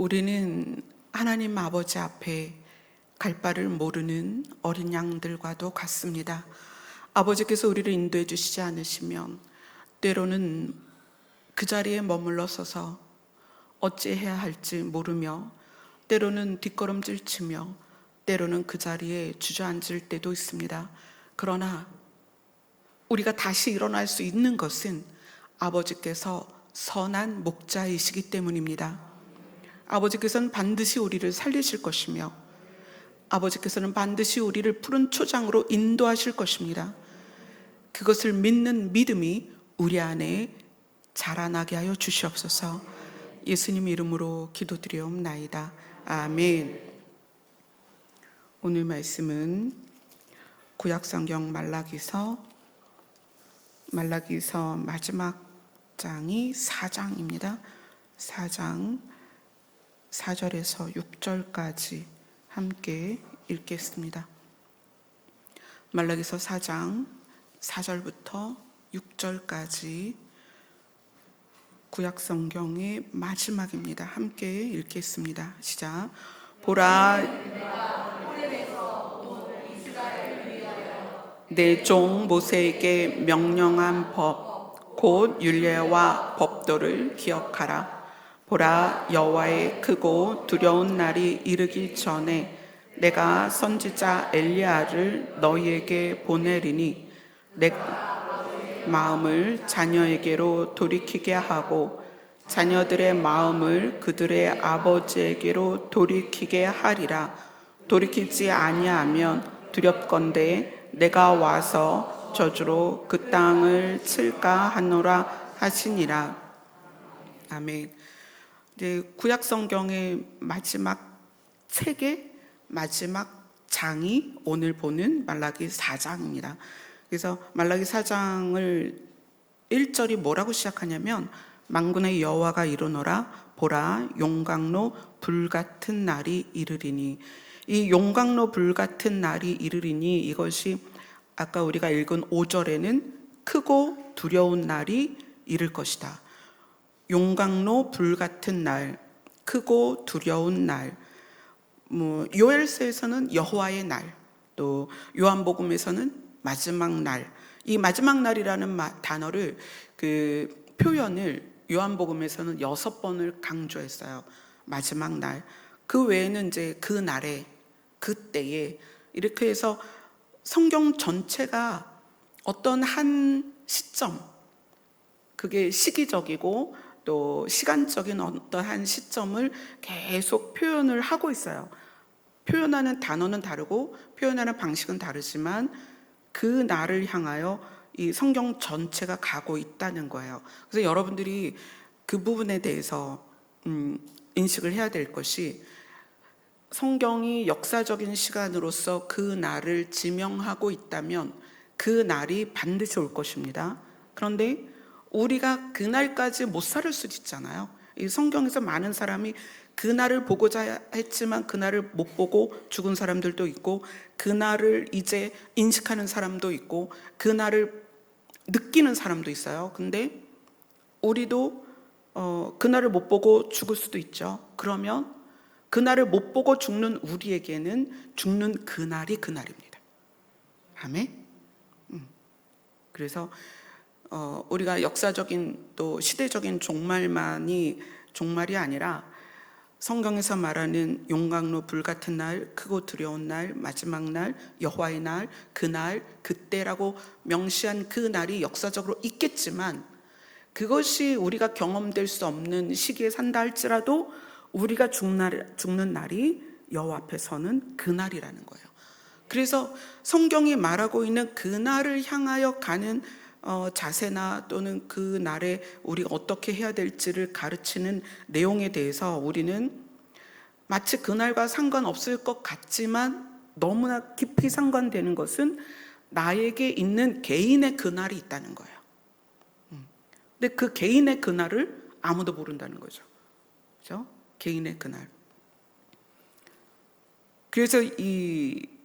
우리는 하나님 아버지 앞에 갈 바를 모르는 어린 양들과도 같습니다. 아버지께서 우리를 인도해 주시지 않으시면 때로는 그 자리에 머물러 서서 어찌해야 할지 모르며, 때로는 뒷걸음질 치며, 때로는 그 자리에 주저앉을 때도 있습니다. 그러나 우리가 다시 일어날 수 있는 것은 아버지께서 선한 목자이시기 때문입니다. 아버지께서는 반드시 우리를 살리실 것이며, 아버지께서는 반드시 우리를 푸른 초장으로 인도하실 것입니다. 그것을 믿는 믿음이 우리 안에 자라나게 하여 주시옵소서. 예수님 이름으로 기도드리옵나이다. 아멘. 오늘 말씀은 구약성경 말라기서 마지막 장이 4장입니다. 4장 4절에서 6절까지 함께 읽겠습니다. 말라기서 4장 4절부터 6절까지 구약성경의 마지막입니다. 함께 읽겠습니다. 시작. 보라, 내 종 모세에게 명령한 법 곧 율례와 법도를 기억하라. 보라, 여호와의 크고 두려운 날이 이르기 전에 내가 선지자 엘리야를 너희에게 보내리니 내가 마음을 자녀에게로 돌이키게 하고 자녀들의 마음을 그들의 아버지에게로 돌이키게 하리라. 돌이키지 아니하면 두렵건대 내가 와서 저주로 그 땅을 칠까 하노라 하시니라. 아멘. 구약 성경의 마지막 책의 마지막 장이 오늘 보는 말라기 4장입니다. 그래서 말라기 4장을 1절이 뭐라고 시작하냐면, 만군의 여호와가 이르노라. 보라, 용광로 불같은 날이 이르리니. 이 용광로 불같은 날이 이르리니, 이것이 아까 우리가 읽은 5절에는 크고 두려운 날이 이를 것이다. 용광로 불같은 날, 크고 두려운 날. 요엘서에서는 여호와의 날, 또 요한복음에서는 마지막 날. 이 마지막 날이라는 단어를, 그 표현을 요한복음에서는 6번을 강조했어요. 마지막 날. 그 외에는 이제 그 날에, 그때에, 이렇게 해서 성경 전체가 어떤 한 시점, 그게 시기적이고 또 시간적인 어떠한 시점을 계속 표현을 하고 있어요. 표현하는 단어는 다르고 표현하는 방식은 다르지만 그 날을 향하여 이 성경 전체가 가고 있다는 거예요. 그래서 여러분들이 그 부분에 대해서 인식을 해야 될 것이, 성경이 역사적인 시간으로서 그 날을 지명하고 있다면 그 날이 반드시 올 것입니다. 그런데 우리가 그날까지 못 살을 수도 있잖아요. 이 성경에서 많은 사람이 그날을 보고자 했지만 그날을 못 보고 죽은 사람들도 있고, 그날을 이제 인식하는 사람도 있고, 그날을 느끼는 사람도 있어요. 근데 우리도 그날을 못 보고 죽을 수도 있죠. 그러면 그날을 못 보고 죽는 우리에게는 죽는 그날이 그날입니다. 아멘. 그래서 우리가 역사적인 또 시대적인 종말만이 종말이 아니라 성경에서 말하는 용광로 불같은 날, 크고 두려운 날, 마지막 날, 여호와의 날, 그날, 그때라고 명시한 그 날이 역사적으로 있겠지만, 그것이 우리가 경험될 수 없는 시기에 산다 할지라도 우리가 죽는 날이 여호와 앞에 서는 그날이라는 거예요. 그래서 성경이 말하고 있는 그날을 향하여 가는 자세나 또는 그 날에 우리가 어떻게 해야 될지를 가르치는 내용에 대해서 우리는 마치 그날과 상관없을 것 같지만 너무나 깊이 상관되는 것은 나에게 있는 개인의 그날이 있다는 거예요. 근데 그 개인의 그날을 아무도 모른다는 거죠. 그렇죠? 개인의 그날. 그래서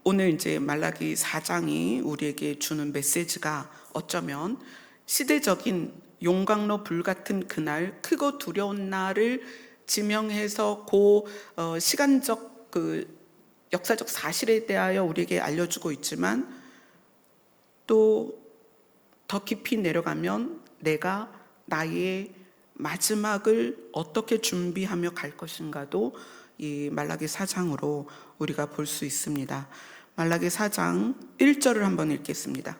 오늘 이제 말라기 4장이 우리에게 주는 메시지가 어쩌면 시대적인 용광로 불같은 그날, 크고 두려운 날을 지명해서 시간적 역사적 사실에 대하여 우리에게 알려주고 있지만, 또 더 깊이 내려가면 내가 나의 마지막을 어떻게 준비하며 갈 것인가도 이 말라기 4장으로 우리가 볼 수 있습니다. 말라기 4장 1절을 한번 읽겠습니다.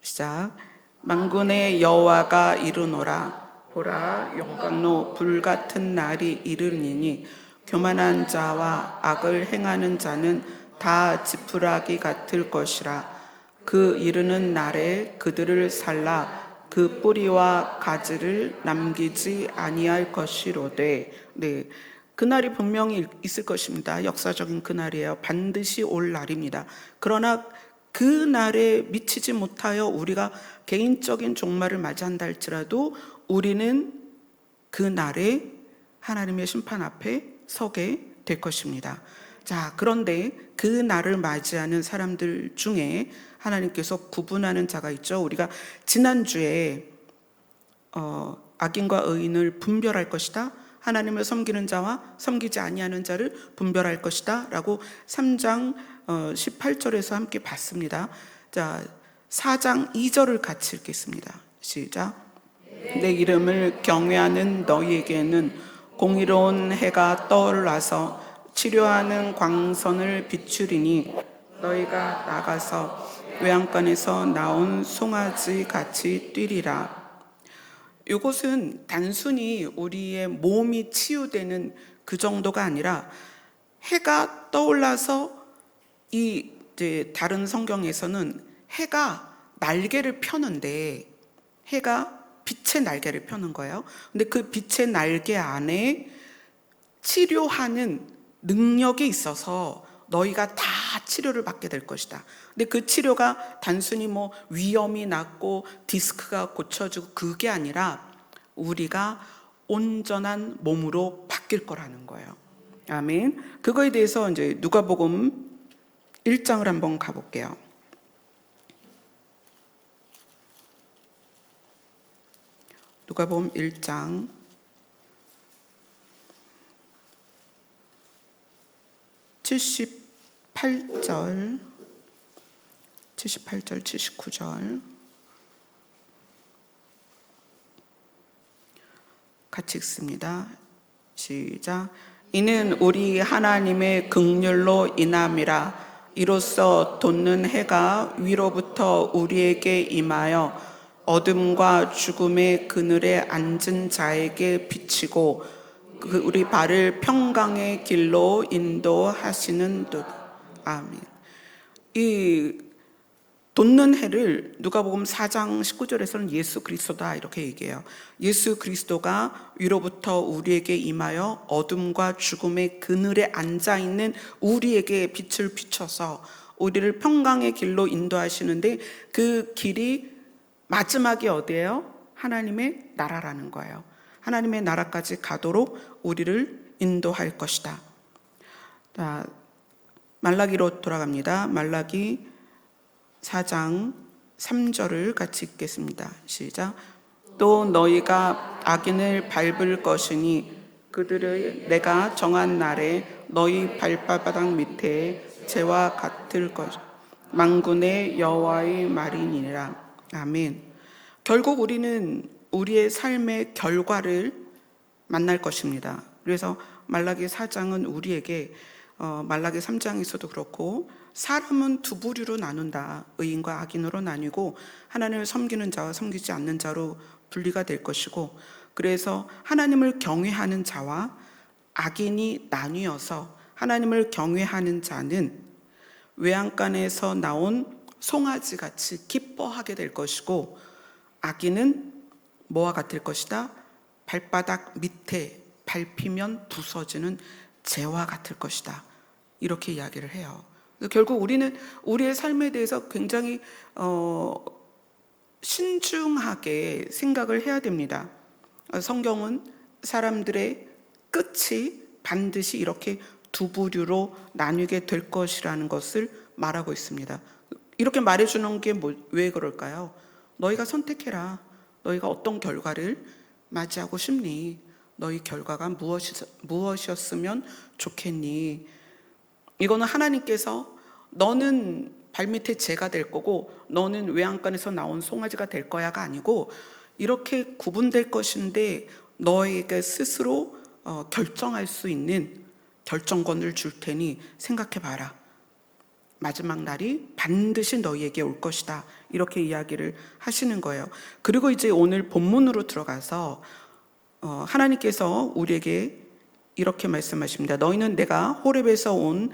시작. 만군의 여호와가 이르노라. 보라, 영광로 불같은 날이 이르니니 교만한 자와 악을 행하는 자는 다 지푸라기 같을 것이라. 그 이르는 날에 그들을 살라 그 뿌리와 가지를 남기지 아니할 것이로되. 네, 그날이 분명히 있을 것입니다. 역사적인 그날이에요. 반드시 올 날입니다. 그러나 그 날에 미치지 못하여 우리가 개인적인 종말을 맞이한다 할지라도 우리는 그 날에 하나님의 심판 앞에 서게 될 것입니다. 자, 그런데 그 날을 맞이하는 사람들 중에 하나님께서 구분하는 자가 있죠. 우리가 지난주에 악인과 의인을 분별할 것이다, 하나님을 섬기는 자와 섬기지 아니하는 자를 분별할 것이다 라고 3장 18절에서 함께 봤습니다. 자, 4장 2절을 같이 읽겠습니다. 시작. 내 이름을 경외하는 너희에게는 공의로운 해가 떠올라서 치료하는 광선을 비추리니 너희가 나가서 외양간에서 나온 송아지 같이 뛰리라. 이것은 단순히 우리의 몸이 치유되는 그 정도가 아니라, 해가 떠올라서 이제 다른 성경에서는 해가 날개를 펴는데, 해가 빛의 날개를 펴는 거예요. 근데 그 빛의 날개 안에 치료하는 능력이 있어서 너희가 다 치료를 받게 될 것이다. 근데 그 치료가 단순히 위염이 낫고 디스크가 고쳐지고 그게 아니라 우리가 온전한 몸으로 바뀔 거라는 거예요. 아멘. 그거에 대해서 이제 누가복음 1장을 한번 가볼게요. 누가복음 1장 78절, 79절 같이 읽습니다. 시작. 이는 우리 하나님의 긍휼로 인함이라. 이로써 돋는 해가 위로부터 우리에게 임하여 어둠과 죽음의 그늘에 앉은 자에게 비치고 우리 발을 평강의 길로 인도하시는 듯. 아멘. 이 돋는 해를 누가복음 4장 19절에서는 예수 그리스도다 이렇게 얘기해요. 예수 그리스도가 위로부터 우리에게 임하여 어둠과 죽음의 그늘에 앉아있는 우리에게 빛을 비춰서 우리를 평강의 길로 인도하시는데, 그 길이 마지막이 어디예요? 하나님의 나라라는 거예요. 하나님의 나라까지 가도록 우리를 인도할 것이다. 자, 말라기로 돌아갑니다. 말라기 4장 3절을 같이 읽겠습니다. 시작. 또 너희가 악인을 밟을 것이니 그들을 내가 정한 날에 너희 발바닥 밑에 재와 같을 것. 만군의 여호와의 말이니라. 아멘. 결국 우리는 우리의 삶의 결과를 만날 것입니다. 그래서 말라기 4장은 우리에게 말라기 3장에서도 그렇고, 사람은 두 부류로 나눈다. 의인과 악인으로 나뉘고 하나님을 섬기는 자와 섬기지 않는 자로 분리가 될 것이고, 그래서 하나님을 경외하는 자와 악인이 나뉘어서 하나님을 경외하는 자는 외양간에서 나온 송아지같이 기뻐하게 될 것이고, 악인은 뭐와 같을 것이다? 발바닥 밑에 밟히면 부서지는 재와 같을 것이다. 이렇게 이야기를 해요. 결국 우리는 우리의 삶에 대해서 굉장히 신중하게 생각을 해야 됩니다. 성경은 사람들의 끝이 반드시 이렇게 두 부류로 나뉘게 될 것이라는 것을 말하고 있습니다. 이렇게 말해주는 게 왜 그럴까요? 너희가 선택해라. 너희가 어떤 결과를 맞이하고 싶니? 너희 결과가 무엇이었으면 좋겠니? 이거는 하나님께서 너는 발밑에 재가 될 거고 너는 외양간에서 나온 송아지가 될 거야가 아니고 이렇게 구분될 것인데 너에게 스스로 결정할 수 있는 결정권을 줄 테니 생각해 봐라. 마지막 날이 반드시 너희에게 올 것이다. 이렇게 이야기를 하시는 거예요. 그리고 이제 오늘 본문으로 들어가서 하나님께서 우리에게 이렇게 말씀하십니다. 너희는 내가 호렙에서 온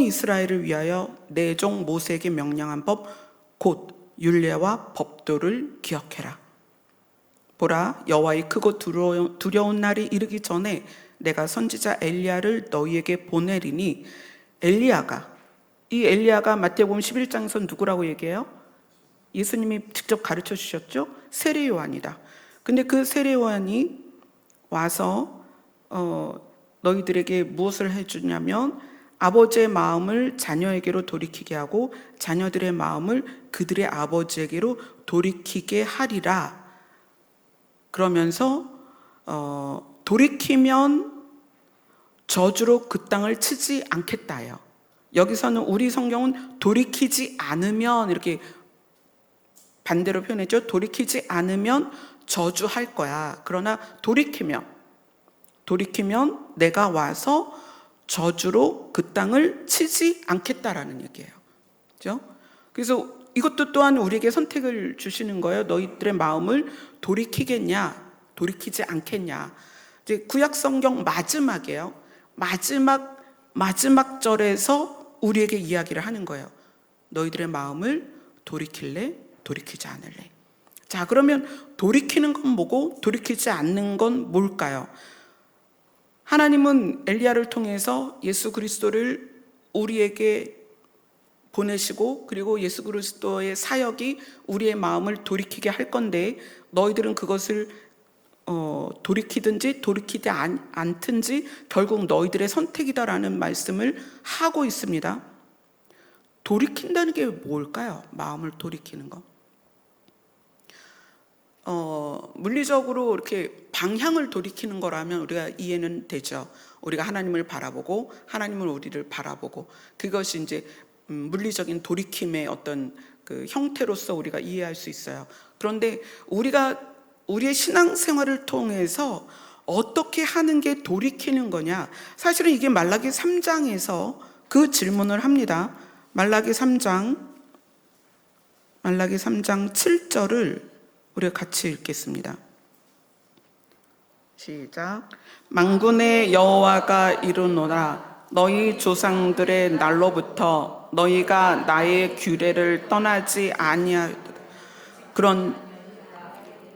이스라엘을 위하여 내 종 모세에게 명령한 법 곧 율례와 법도를 기억해라. 보라, 여호와의 크고 두려운 날이 이르기 전에 내가 선지자 엘리야를 너희에게 보내리니. 이 엘리야가 마태복음 11장에서 누구라고 얘기해요? 예수님이 직접 가르쳐 주셨죠? 세례 요한이다. 근데 그 세례 요한이 와서 너희들에게 무엇을 해주냐면 아버지의 마음을 자녀에게로 돌이키게 하고 자녀들의 마음을 그들의 아버지에게로 돌이키게 하리라. 그러면서 돌이키면 저주로 그 땅을 치지 않겠다예요. 여기서는 우리 성경은 돌이키지 않으면 이렇게 반대로 표현했죠. 돌이키지 않으면 저주할 거야. 그러나 돌이키면 내가 와서 저주로 그 땅을 치지 않겠다라는 얘기예요. 그렇죠? 그래서 이것도 또한 우리에게 선택을 주시는 거예요. 너희들의 마음을 돌이키겠냐, 돌이키지 않겠냐. 이제 구약 성경 마지막이에요. 마지막 절에서 우리에게 이야기를 하는 거예요. 너희들의 마음을 돌이킬래, 돌이키지 않을래. 자, 그러면 돌이키는 건 뭐고 돌이키지 않는 건 뭘까요? 하나님은 엘리야를 통해서 예수 그리스도를 우리에게 보내시고 그리고 예수 그리스도의 사역이 우리의 마음을 돌이키게 할 건데 너희들은 그것을 돌이키든지 돌이키지 않든지 결국 너희들의 선택이다라는 말씀을 하고 있습니다. 돌이킨다는 게 뭘까요? 마음을 돌이키는 거. 물리적으로 이렇게 방향을 돌이키는 거라면 우리가 이해는 되죠. 우리가 하나님을 바라보고 하나님은 우리를 바라보고 그것이 이제 물리적인 돌이킴의 어떤 그 형태로서 우리가 이해할 수 있어요. 그런데 우리의 신앙생활을 통해서 어떻게 하는 게 돌이키는 거냐? 사실은 이게 말라기 3장에서 그 질문을 합니다. 말라기 3장 7절을 우리가 같이 읽겠습니다. 시작. 만군의 여호와가 이르노라. 너희 조상들의 날로부터 너희가 나의 규례를 떠나지 아니하였다. 그런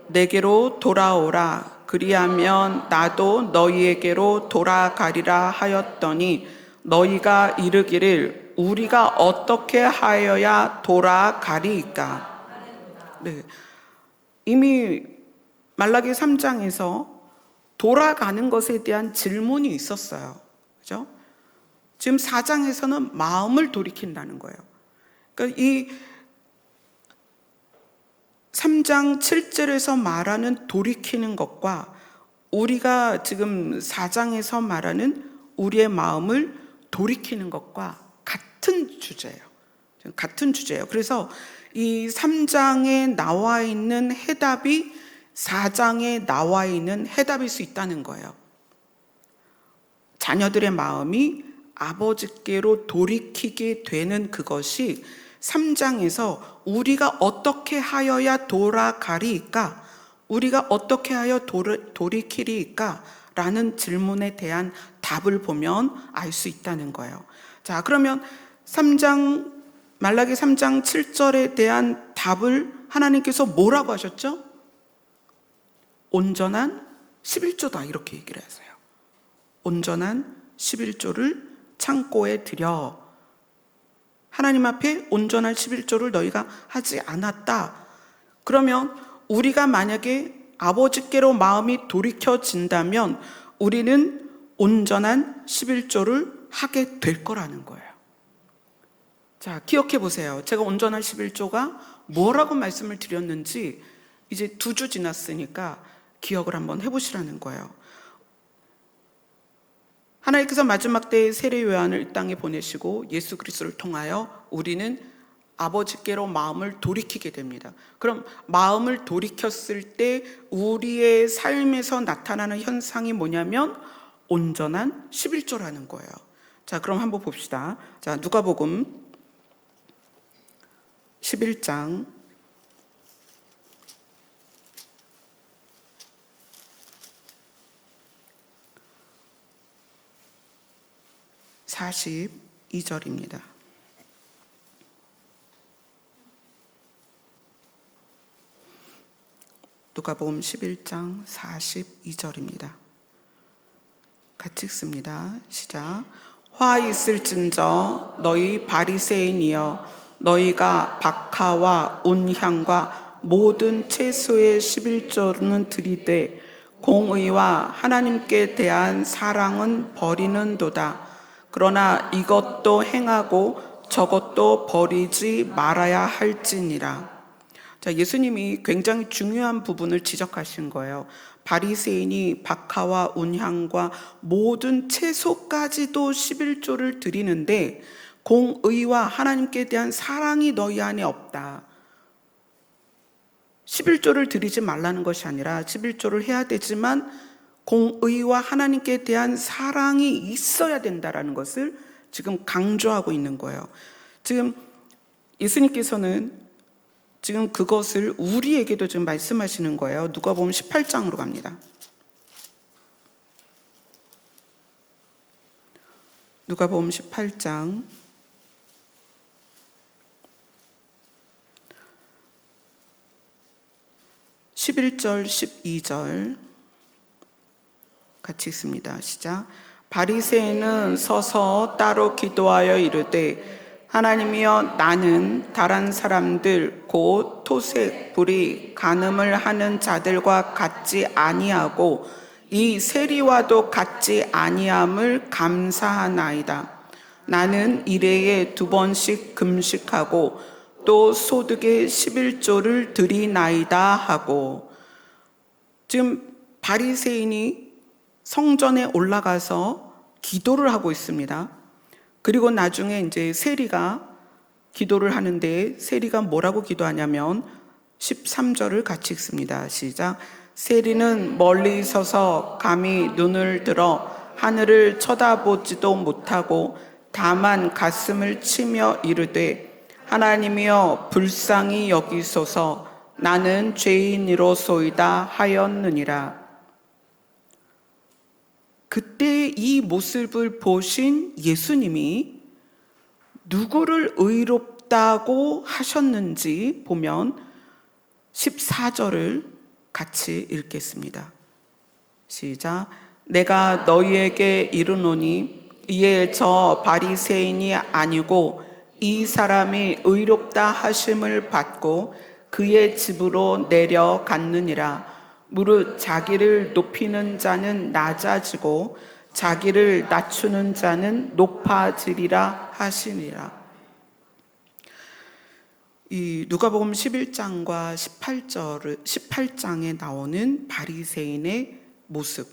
내게로 돌아오라. 그리하면 나도 너희에게로 돌아가리라 하였더니 너희가 이르기를 우리가 어떻게 하여야 돌아가리이까. 네. 이미 말라기 3장에서 돌아가는 것에 대한 질문이 있었어요. 그죠? 지금 4장에서는 마음을 돌이킨다는 거예요. 그러니까 이 3장 7절에서 말하는 돌이키는 것과 우리가 지금 4장에서 말하는 우리의 마음을 돌이키는 것과 같은 주제예요. 그래서 이 3장에 나와 있는 해답이 4장에 나와 있는 해답일 수 있다는 거예요. 자녀들의 마음이 아버지께로 돌이키게 되는 그것이 3장에서 우리가 어떻게 하여야 돌아가리이까? 우리가 어떻게 하여 돌이키리이까? 라는 질문에 대한 답을 보면 알 수 있다는 거예요. 자, 그러면 말라기 3장 7절에 대한 답을 하나님께서 뭐라고 하셨죠? 온전한 11조다 이렇게 얘기를 했어요. 온전한 11조를 창고에 들여. 하나님 앞에 온전한 11조를 너희가 하지 않았다. 그러면 우리가 만약에 아버지께로 마음이 돌이켜진다면 우리는 온전한 11조를 하게 될 거라는 거예요. 자, 기억해 보세요. 제가 온전한 11조가 뭐라고 말씀을 드렸는지 이제 2주 지났으니까 기억을 한번 해보시라는 거예요. 하나님께서 마지막 때에 세례 요한을 이 땅에 보내시고 예수 그리스도를 통하여 우리는 아버지께로 마음을 돌이키게 됩니다. 그럼 마음을 돌이켰을 때 우리의 삶에서 나타나는 현상이 뭐냐면 온전한 11조라는 거예요. 자, 그럼 한번 봅시다. 자, 누가복음 11장 42절입니다. 누가복음 11장 42절입니다. 같이 읽습니다. 시작. 화 있을진저 너희 바리새인이여 너희가 박하와 온향과 모든 채소의 11조는 드리되 공의와 하나님께 대한 사랑은 버리는도다. 그러나 이것도 행하고 저것도 버리지 말아야 할지니라. 자, 예수님이 굉장히 중요한 부분을 지적하신 거예요. 바리새인이 박하와 온향과 모든 채소까지도 11조를 드리는데 공의와 하나님께 대한 사랑이 너희 안에 없다. 11조를 드리지 말라는 것이 아니라 11조를 해야 되지만 공의와 하나님께 대한 사랑이 있어야 된다라는 것을 지금 강조하고 있는 거예요. 지금 예수님께서는 지금 그것을 우리에게도 지금 말씀하시는 거예요. 누가복음 18장으로 갑니다. 누가복음 18장 11절 12절 같이 읽습니다. 시작. 바리새인은 서서 따로 기도하여 이르되 하나님이여 나는 다른 사람들 곧 토색, 불의, 간음을 하는 자들과 같지 아니하고 이 세리와도 같지 아니함을 감사하나이다. 나는 일해에 2번씩 금식하고 또 소득의 11조를 드리나이다 하고, 지금 바리새인이 성전에 올라가서 기도를 하고 있습니다. 그리고 나중에 이제 세리가 기도를 하는데 세리가 뭐라고 기도하냐면 13절을 같이 읽습니다. 시작. 세리는 멀리 서서 감히 눈을 들어 하늘을 쳐다보지도 못하고 다만 가슴을 치며 이르되 하나님이여 불쌍히 여기소서 나는 죄인이로소이다 하였느니라. 그때 이 모습을 보신 예수님이 누구를 의롭다고 하셨는지 보면 14절을 같이 읽겠습니다. 시작. 내가 너희에게 이르노니 이에 저 바리새인이 아니고 이 사람이 의롭다 하심을 받고 그의 집으로 내려갔느니라. 무릇 자기를 높이는 자는 낮아지고 자기를 낮추는 자는 높아지리라 하시니라. 이 누가복음 11장과 18장에 나오는 바리새인의 모습,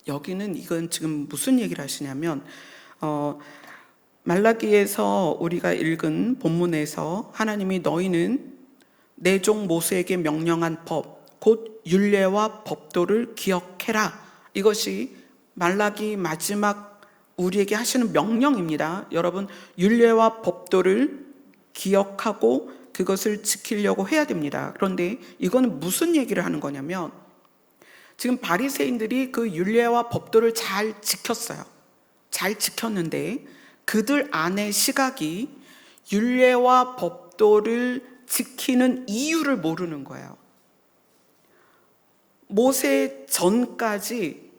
여기는 이건 지금 무슨 얘기를 하시냐면 말라기에서 우리가 읽은 본문에서 하나님이 너희는 내 종 모세에게 명령한 법 곧 율례와 법도를 기억해라. 이것이 말라기 마지막 우리에게 하시는 명령입니다. 여러분, 율례와 법도를 기억하고 그것을 지키려고 해야 됩니다. 그런데 이거는 무슨 얘기를 하는 거냐면 지금 바리새인들이 그 율례와 법도를 잘 지켰어요. 잘 지켰는데 그들 안의 시각이 율례와 법도를 지키는 이유를 모르는 거예요. 모세 전까지,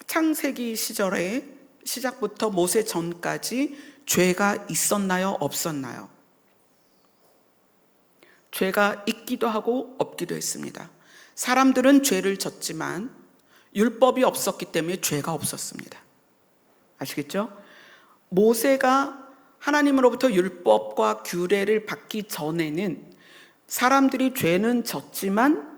창세기 시절에 시작부터 모세 전까지 죄가 있었나요? 없었나요? 죄가 있기도 하고 없기도 했습니다. 사람들은 죄를 졌지만 율법이 없었기 때문에 죄가 없었습니다. 아시겠죠? 모세가 하나님으로부터 율법과 규례를 받기 전에는 사람들이 죄는 졌지만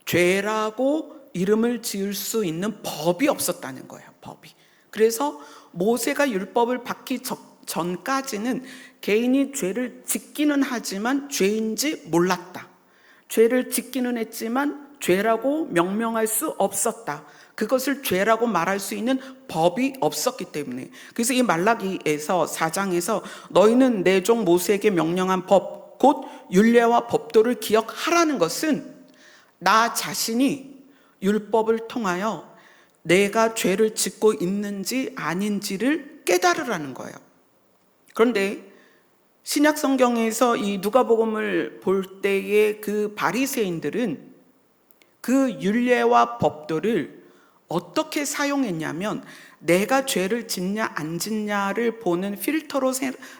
죄라고 이름을 지을 수 있는 법이 없었다는 거예요. 법이. 그래서 모세가 율법을 받기 전까지는 개인이 죄를 짓기는 하지만 죄인지 몰랐다. 죄를 짓기는 했지만 죄라고 명명할 수 없었다. 그것을 죄라고 말할 수 있는 법이 없었기 때문에. 그래서 이 말라기에서 4장에서 너희는 내 종 모세에게 명령한 법, 곧 율례와 법도를 기억하라는 것은 나 자신이 율법을 통하여 내가 죄를 짓고 있는지 아닌지를 깨달으라는 거예요. 그런데 신약 성경에서 이 누가복음을 볼 때의 그 바리새인들은 그 율례와 법도를 어떻게 사용했냐면 내가 죄를 짓냐 안 짓냐를 보는 필터로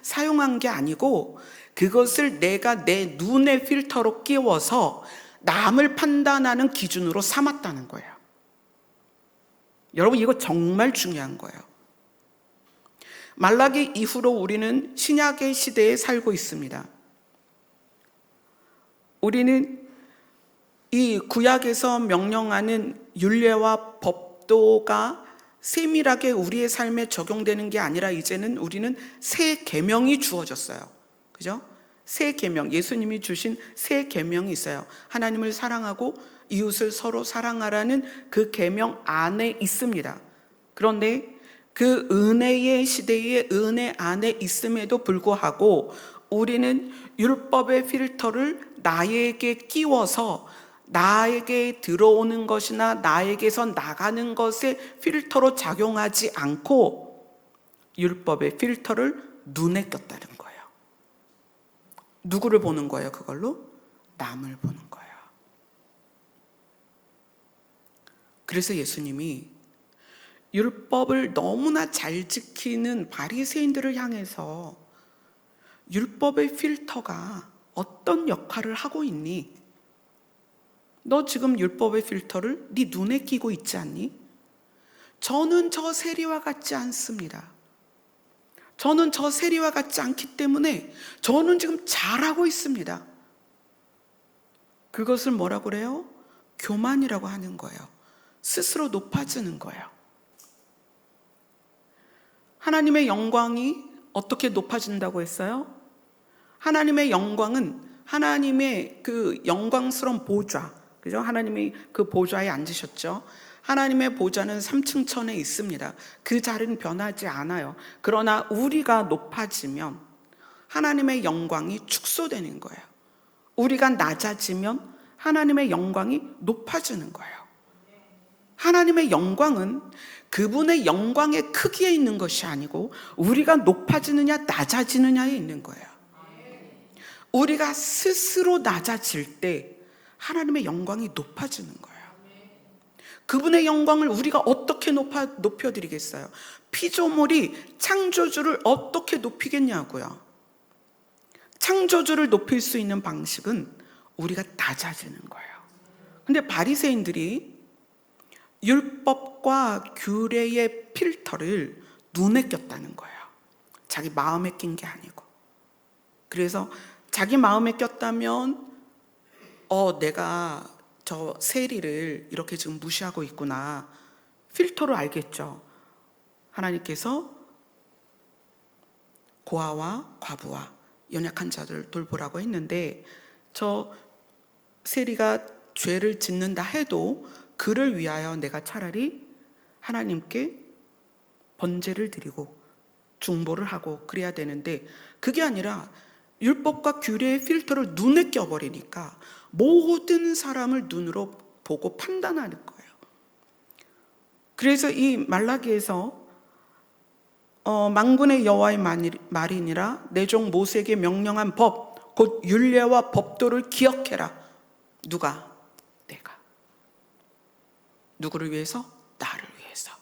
사용한 게 아니고 그것을 내가 내 눈의 필터로 끼워서 남을 판단하는 기준으로 삼았다는 거예요. 여러분, 이거 정말 중요한 거예요. 말라기 이후로 우리는 신약의 시대에 살고 있습니다. 우리는 이 구약에서 명령하는 율례와 법도가 세밀하게 우리의 삶에 적용되는 게 아니라 이제는 우리는 새 계명이 주어졌어요. 그죠? 새 계명, 예수님이 주신 새 계명이 있어요. 하나님을 사랑하고 이웃을 서로 사랑하라는 그 계명 안에 있습니다. 그런데 그 은혜의 시대의 은혜 안에 있음에도 불구하고 우리는 율법의 필터를 나에게 끼워서 나에게 들어오는 것이나 나에게서 나가는 것의 필터로 작용하지 않고 율법의 필터를 눈에 꼈다는 거예요. 누구를 보는 거예요? 그걸로? 남을 보는 거예요. 그래서 예수님이 율법을 너무나 잘 지키는 바리새인들을 향해서 율법의 필터가 어떤 역할을 하고 있니? 너 지금 율법의 필터를 네 눈에 끼고 있지 않니? 저는 저 세리와 같지 않습니다. 저는 저 세리와 같지 않기 때문에 저는 지금 잘하고 있습니다. 그것을 뭐라고 그래요? 교만이라고 하는 거예요. 스스로 높아지는 거예요. 하나님의 영광이 어떻게 높아진다고 했어요? 하나님의 영광은 하나님의 그 영광스러운 보좌, 그죠? 하나님이 그 보좌에 앉으셨죠. 하나님의 보좌는 3층 천에 있습니다. 그 자리는 변하지 않아요. 그러나 우리가 높아지면 하나님의 영광이 축소되는 거예요. 우리가 낮아지면 하나님의 영광이 높아지는 거예요. 하나님의 영광은 그분의 영광의 크기에 있는 것이 아니고 우리가 높아지느냐 낮아지느냐에 있는 거예요. 우리가 스스로 낮아질 때 하나님의 영광이 높아지는 거예요. 그분의 영광을 우리가 어떻게 높여드리겠어요? 피조물이 창조주를 어떻게 높이겠냐고요. 창조주를 높일 수 있는 방식은 우리가 낮아지는 거예요. 근데 바리새인들이 율법과 규례의 필터를 눈에 꼈다는 거예요. 자기 마음에 낀 게 아니고. 그래서 자기 마음에 꼈다면 내가 저 세리를 이렇게 지금 무시하고 있구나. 필터로 알겠죠. 하나님께서 고아와 과부와 연약한 자들을 돌보라고 했는데 저 세리가 죄를 짓는다 해도 그를 위하여 내가 차라리 하나님께 번제를 드리고 중보를 하고 그래야 되는데 그게 아니라 율법과 규례의 필터를 눈에 껴버리니까 모든 사람을 눈으로 보고 판단하는 거예요. 그래서 이 말라기에서 만군의 여호와의 말이니라 내 종 모세에게 명령한 법 곧 율례와 법도를 기억해라. 누가? 내가. 누구를 위해서? 나를 위해서.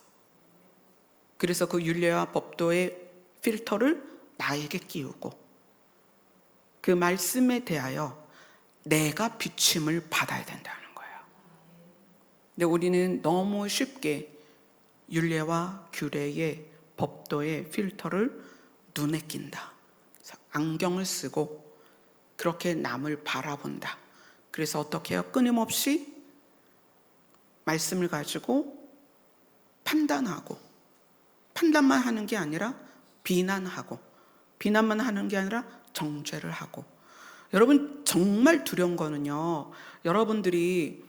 그래서 그 율례와 법도의 필터를 나에게 끼우고 그 말씀에 대하여 내가 비침을 받아야 된다는 거예요. 근데 우리는 너무 쉽게 율례와 규례의 법도의 필터를 눈에 낀다. 그래서 안경을 쓰고 그렇게 남을 바라본다. 그래서 어떻게 해요? 끊임없이 말씀을 가지고 판단하고, 판단만 하는 게 아니라 비난하고, 비난만 하는 게 아니라 정죄를 하고. 여러분, 정말 두려운 거는요, 여러분들이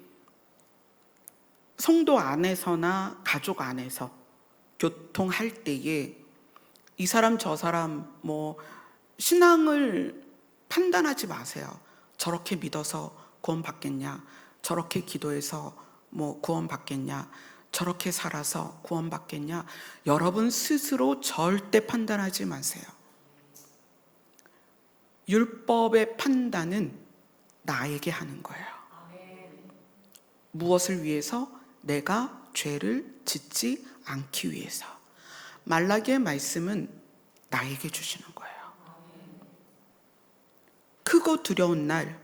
성도 안에서나 가족 안에서 교통할 때에 이 사람 저 사람 신앙을 판단하지 마세요. 저렇게 믿어서 구원받겠냐, 저렇게 기도해서 구원받겠냐, 저렇게 살아서 구원받겠냐. 여러분 스스로 절대 판단하지 마세요. 율법의 판단은 나에게 하는 거예요. 무엇을 위해서? 내가 죄를 짓지 않기 위해서. 말라기의 말씀은 나에게 주시는 거예요. 크고 두려운 날,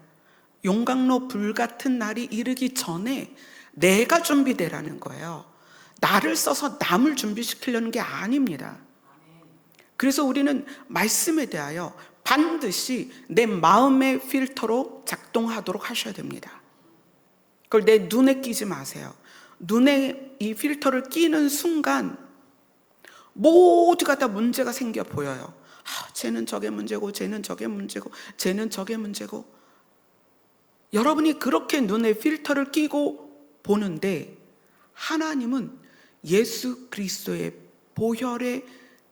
용광로 불같은 날이 이르기 전에 내가 준비되라는 거예요. 나를 써서 남을 준비시키려는 게 아닙니다. 그래서 우리는 말씀에 대하여 반드시 내 마음의 필터로 작동하도록 하셔야 됩니다. 그걸 내 눈에 끼지 마세요. 눈에 이 필터를 끼는 순간 모두가 다 문제가 생겨 보여요. 쟤는 저게 문제고, 쟤는 저게 문제고, 쟤는 저게 문제고. 여러분이 그렇게 눈에 필터를 끼고 보는데, 하나님은 예수 그리스도의 보혈에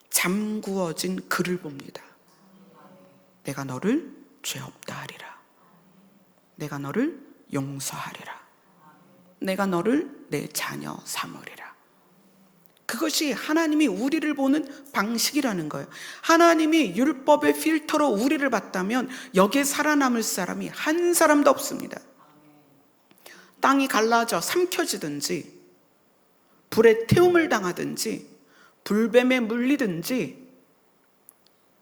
잠구어진 그를 봅니다. 내가 너를 죄 없다 하리라. 내가 너를 용서하리라. 내가 너를 내 자녀 삼으리라. 그것이 하나님이 우리를 보는 방식이라는 거예요. 하나님이 율법의 필터로 우리를 봤다면 여기에 살아남을 사람이 한 사람도 없습니다. 땅이 갈라져 삼켜지든지, 불에 태움을 당하든지, 불뱀에 물리든지,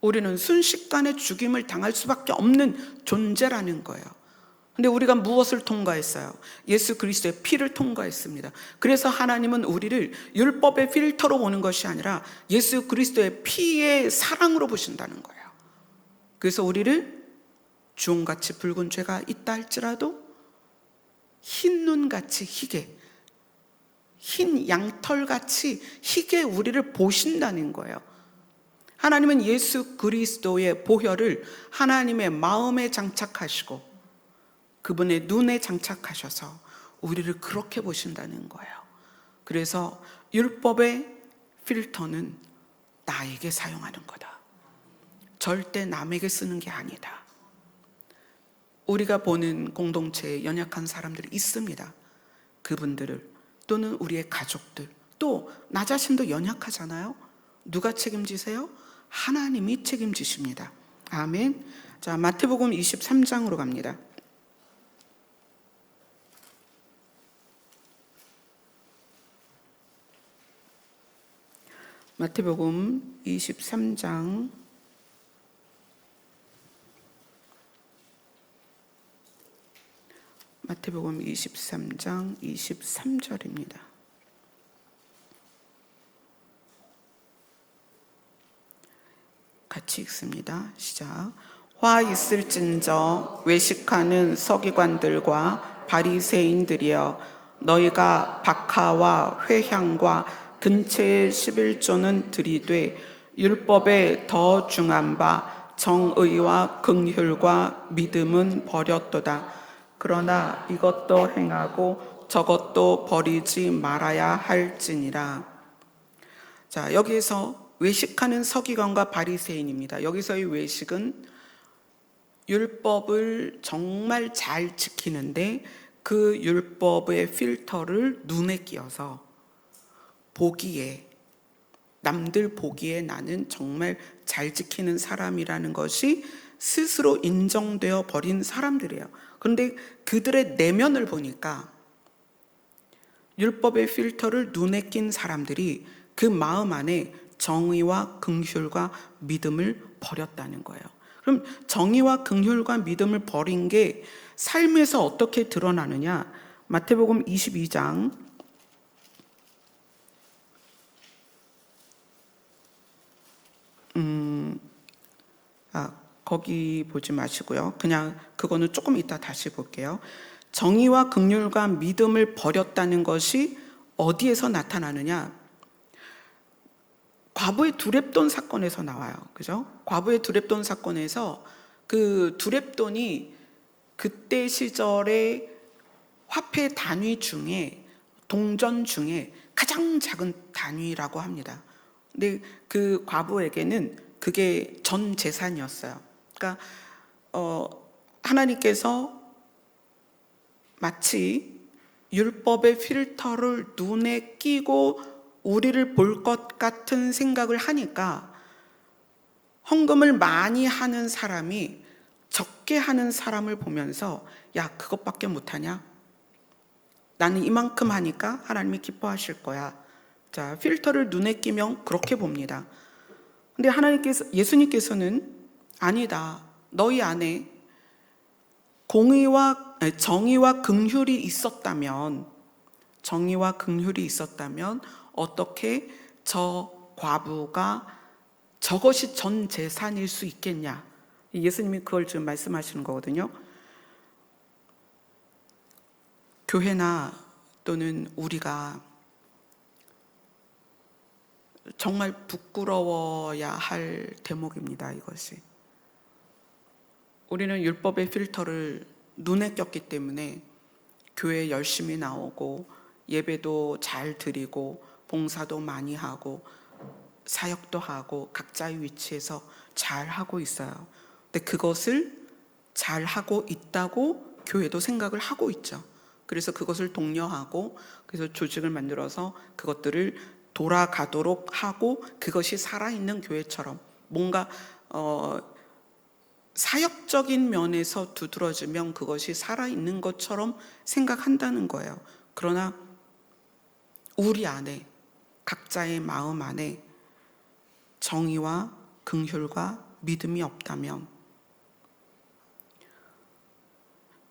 우리는 순식간에 죽임을 당할 수밖에 없는 존재라는 거예요. 근데 우리가 무엇을 통과했어요? 예수 그리스도의 피를 통과했습니다. 그래서 하나님은 우리를 율법의 필터로 보는 것이 아니라 예수 그리스도의 피의 사랑으로 보신다는 거예요. 그래서 우리를 주홍같이 붉은 죄가 있다 할지라도 흰 눈같이 희게, 흰 양털같이 희게 우리를 보신다는 거예요. 하나님은 예수 그리스도의 보혈을 하나님의 마음에 장착하시고 그분의 눈에 장착하셔서 우리를 그렇게 보신다는 거예요. 그래서 율법의 필터는 나에게 사용하는 거다. 절대 남에게 쓰는 게 아니다. 우리가 보는 공동체에 연약한 사람들이 있습니다. 그분들을, 또는 우리의 가족들, 또 나 자신도 연약하잖아요. 누가 책임지세요? 하나님이 책임지십니다. 아멘. 자, 마태복음 23장으로 갑니다. 마태복음 23장 23절입니다. 같이 읽습니다. 시작. 화 있을진저 외식하는 서기관들과 바리새인들이여, 너희가 박하와 회향과 근처의 11조는 들이되 율법에 더 중한 바 정의와 긍휼과 믿음은 버렸도다. 그러나 이것도 행하고 저것도 버리지 말아야 할지니라. 자, 여기에서 외식하는 서기관과 바리새인입니다. 여기서의 외식은 율법을 정말 잘 지키는데 그 율법의 필터를 눈에 끼어서 보기에, 남들 보기에 나는 정말 잘 지키는 사람이라는 것이 스스로 인정되어 버린 사람들이에요. 그런데 그들의 내면을 보니까 율법의 필터를 눈에 낀 사람들이 그 마음 안에 정의와 긍휼과 믿음을 버렸다는 거예요. 그럼 정의와 긍휼과 믿음을 버린 게 삶에서 어떻게 드러나느냐? 마태복음 22장 거기 보지 마시고요. 그냥 그거는 조금 이따 다시 볼게요. 정의와 긍휼과 믿음을 버렸다는 것이 어디에서 나타나느냐? 과부의 두렙돈 사건에서 나와요. 그죠? 과부의 두렙돈 사건에서 그 두렙돈이 그때 시절의 화폐 단위 중에, 동전 중에 가장 작은 단위라고 합니다. 근데 그 과부에게는 그게 전 재산이었어요. 그러니까 하나님께서 마치 율법의 필터를 눈에 끼고 우리를 볼 것 같은 생각을 하니까 헌금을 많이 하는 사람이 적게 하는 사람을 보면서 야, 그것밖에 못하냐? 나는 이만큼 하니까 하나님이 기뻐하실 거야. 자, 필터를 눈에 끼면 그렇게 봅니다. 근데 예수님께서는 아니다. 너희 안에 정의와 긍휼이 있었다면 어떻게 저 과부가 저것이 전 재산일 수 있겠냐? 예수님이 그걸 지금 말씀하시는 거거든요. 교회나 또는 우리가 정말 부끄러워야 할 대목입니다. 이것이. 우리는 율법의 필터를 눈에 꼈기 때문에 교회에 열심히 나오고 예배도 잘 드리고 봉사도 많이 하고 사역도 하고 각자의 위치에서 잘 하고 있어요. 근데 그것을 잘 하고 있다고 교회도 생각을 하고 있죠. 그래서 그것을 독려하고 그래서 조직을 만들어서 그것들을 돌아가도록 하고 그것이 살아있는 교회처럼 뭔가 사역적인 면에서 두드러지면 그것이 살아있는 것처럼 생각한다는 거예요. 그러나 우리 안에 각자의 마음 안에 정의와 긍휼과 믿음이 없다면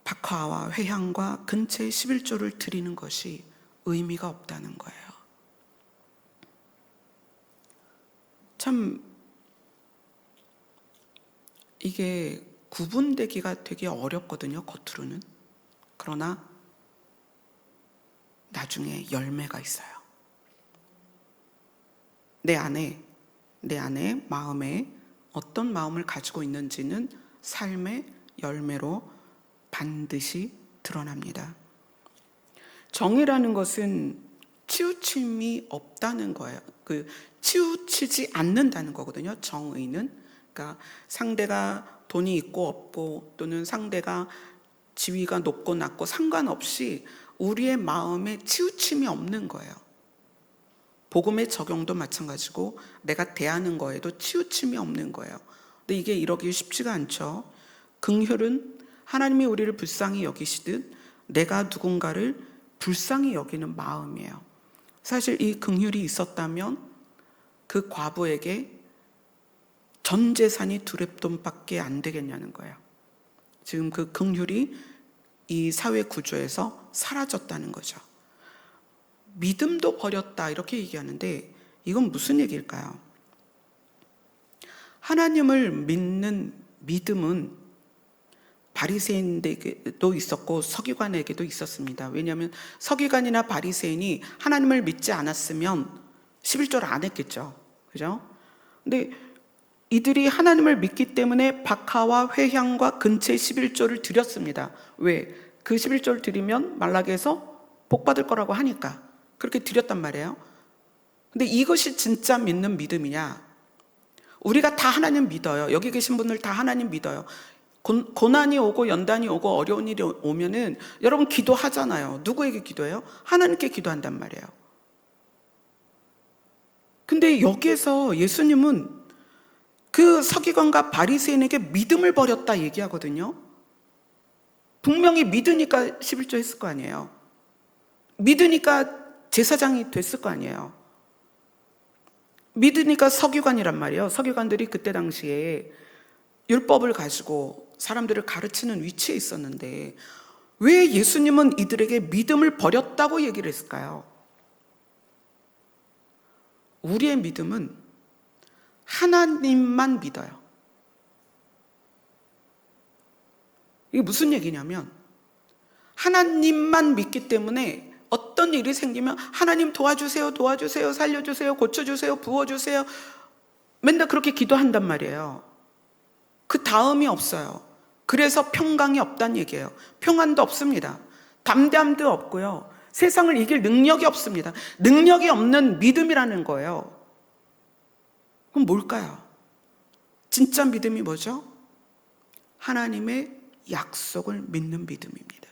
박화와 회향과 근처의 11조를 드리는 것이 의미가 없다는 거예요. 참 이게 구분되기가 되게 어렵거든요, 겉으로는. 그러나 나중에 열매가 있어요. 내 안에 마음에 어떤 마음을 가지고 있는지는 삶의 열매로 반드시 드러납니다. 정의라는 것은 치우침이 없다는 거예요. 치우치지 않는다는 거거든요. 정의는. 그러니까 상대가 돈이 있고 없고 또는 상대가 지위가 높고 낮고 상관없이 우리의 마음에 치우침이 없는 거예요. 복음의 적용도 마찬가지고 내가 대하는 거에도 치우침이 없는 거예요. 근데 이게 이러기 쉽지가 않죠. 긍휼은 하나님이 우리를 불쌍히 여기시듯 내가 누군가를 불쌍히 여기는 마음이에요. 사실 이 긍휼이 있었다면 그 과부에게 전 재산이 두렙돈밖에 안 되겠냐는 거예요. 지금 그 긍휼이 이 사회 구조에서 사라졌다는 거죠. 믿음도 버렸다 이렇게 얘기하는데 이건 무슨 얘기일까요? 하나님을 믿는 믿음은 바리새인에게도 있었고 서기관에게도 있었습니다. 왜냐하면 서기관이나 바리새인이 하나님을 믿지 않았으면 11조를 안 했겠죠. 그죠? 근데 이들이 하나님을 믿기 때문에 박하와 회향과 근처의 11조를 드렸습니다. 왜? 그 11조를 드리면 말라기에서 복 받을 거라고 하니까 그렇게 드렸단 말이에요. 근데 이것이 진짜 믿는 믿음이냐? 우리가 다 하나님 믿어요. 여기 계신 분들 다 하나님 믿어요. 고난이 오고 연단이 오고 어려운 일이 오면은 여러분 기도하잖아요. 누구에게 기도해요? 하나님께 기도한단 말이에요. 근데 여기에서 예수님은 그 서기관과 바리새인에게 믿음을 버렸다 얘기하거든요. 분명히 믿으니까 11조 했을 거 아니에요. 믿으니까 제사장이 됐을 거 아니에요. 믿으니까 서기관이란 말이에요. 서기관들이 그때 당시에 율법을 가지고 사람들을 가르치는 위치에 있었는데 왜 예수님은 이들에게 믿음을 버렸다고 얘기를 했을까요? 우리의 믿음은 하나님만 믿어요. 이게 무슨 얘기냐면 하나님만 믿기 때문에 어떤 일이 생기면 하나님 도와주세요, 도와주세요, 살려주세요, 고쳐주세요, 부어주세요, 맨날 그렇게 기도한단 말이에요. 그 다음이 없어요. 그래서 평강이 없다는 얘기예요. 평안도 없습니다. 담대함도 없고요. 세상을 이길 능력이 없습니다. 능력이 없는 믿음이라는 거예요. 그럼 뭘까요? 진짜 믿음이 뭐죠? 하나님의 약속을 믿는 믿음입니다.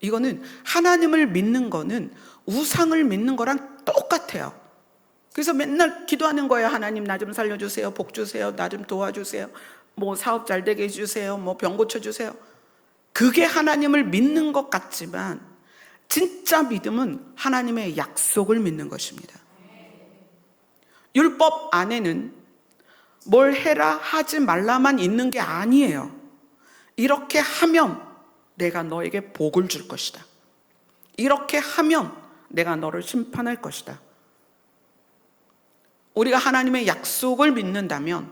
이거는 하나님을 믿는 거는 우상을 믿는 거랑 똑같아요. 그래서 맨날 기도하는 거예요. 하나님 나 좀 살려주세요, 복 주세요, 나 좀 도와주세요, 뭐 사업 잘 되게 해주세요, 뭐 병 고쳐주세요. 그게 하나님을 믿는 것 같지만 진짜 믿음은 하나님의 약속을 믿는 것입니다. 율법 안에는 뭘 해라 하지 말라만 있는 게 아니에요. 이렇게 하면 내가 너에게 복을 줄 것이다. 이렇게 하면 내가 너를 심판할 것이다. 우리가 하나님의 약속을 믿는다면,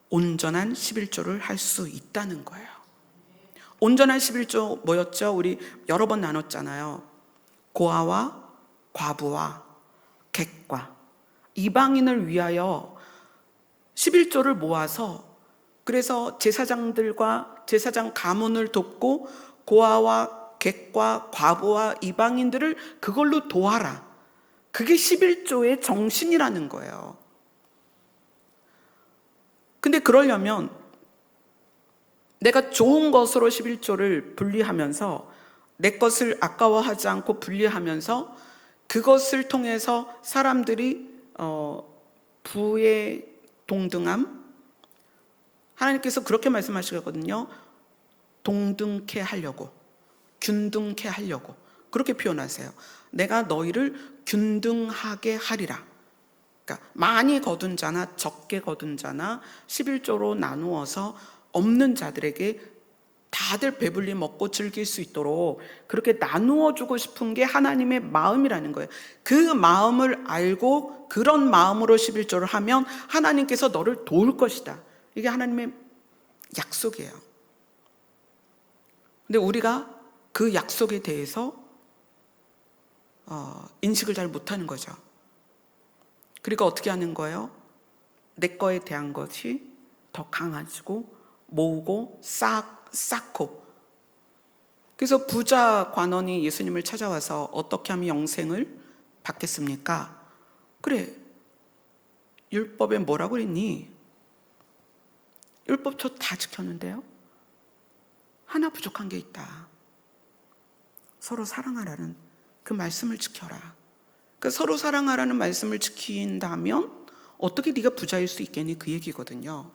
온전한 11조를 할 수 있다는 거예요. 온전한 11조 뭐였죠? 우리 여러 번 나눴잖아요. 고아와 과부와 객과 이방인을 위하여 11조를 모아서, 그래서 제사장들과 제사장 가문을 돕고 고아와 객과 과부와 이방인들을 그걸로 도와라. 그게 11조의 정신이라는 거예요. 근데 그러려면 내가 좋은 것으로 11조를 분리하면서 내 것을 아까워하지 않고 분리하면서 그것을 통해서 사람들이 부의 동등함, 하나님께서 그렇게 말씀하시거든요. 동등케 하려고, 균등케 하려고 그렇게 표현하세요. 내가 너희를 균등하게 하리라. 그러니까 많이 거둔 자나 적게 거둔 자나 11조로 나누어서 없는 자들에게 다들 배불리 먹고 즐길 수 있도록 그렇게 나누어 주고 싶은 게 하나님의 마음이라는 거예요. 그 마음을 알고 그런 마음으로 11조를 하면 하나님께서 너를 도울 것이다. 이게 하나님의 약속이에요. 근데 우리가 그 약속에 대해서 인식을 잘 못하는 거죠. 그러니까 어떻게 하는 거예요? 내 거에 대한 것이 더 강해지고 모으고 쌓고. 그래서 부자 관원이 예수님을 찾아와서 어떻게 하면 영생을 받겠습니까? 그래, 율법에 뭐라고 그랬니? 율법 저 다 지켰는데요. 하나 부족한 게 있다. 서로 사랑하라는 그 말씀을 지켜라. 그 서로 사랑하라는 말씀을 지킨다면 어떻게 네가 부자일 수 있겠니? 그 얘기거든요.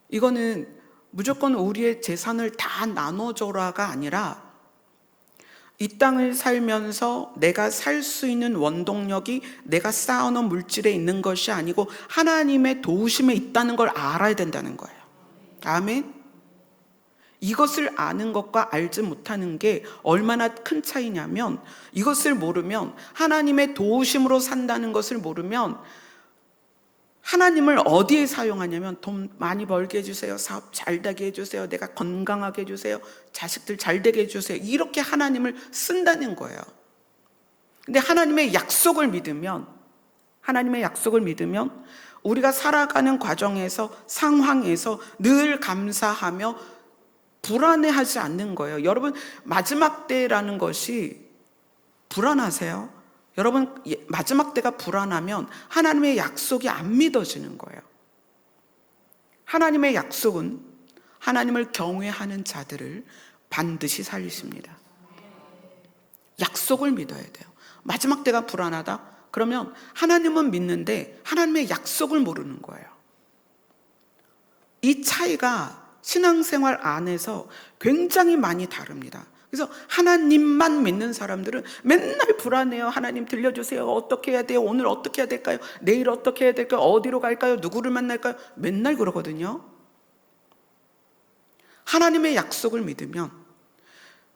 이거는 무조건 우리의 재산을 다 나눠줘라가 아니라 이 땅을 살면서 내가 살 수 있는 원동력이 내가 쌓아놓은 물질에 있는 것이 아니고 하나님의 도우심에 있다는 걸 알아야 된다는 거예요. 아멘. 이것을 아는 것과 알지 못하는 게 얼마나 큰 차이냐면, 이것을 모르면, 하나님의 도우심으로 산다는 것을 모르면 하나님을 어디에 사용하냐면 돈 많이 벌게 해주세요, 사업 잘 되게 해주세요, 내가 건강하게 해주세요, 자식들 잘 되게 해주세요, 이렇게 하나님을 쓴다는 거예요. 근데 하나님의 약속을 믿으면 우리가 살아가는 과정에서, 상황에서 늘 감사하며 불안해하지 않는 거예요. 여러분, 마지막 때라는 것이 불안하세요? 여러분, 마지막 때가 불안하면 하나님의 약속이 안 믿어지는 거예요. 하나님의 약속은 하나님을 경외하는 자들을 반드시 살리십니다. 약속을 믿어야 돼요. 마지막 때가 불안하다? 그러면 하나님은 믿는데 하나님의 약속을 모르는 거예요. 이 차이가 신앙생활 안에서 굉장히 많이 다릅니다. 그래서 하나님만 믿는 사람들은 맨날 불안해요. 하나님 들려주세요. 어떻게 해야 돼요? 오늘 어떻게 해야 될까요? 내일 어떻게 해야 될까요? 어디로 갈까요? 누구를 만날까요? 맨날 그러거든요. 하나님의 약속을 믿으면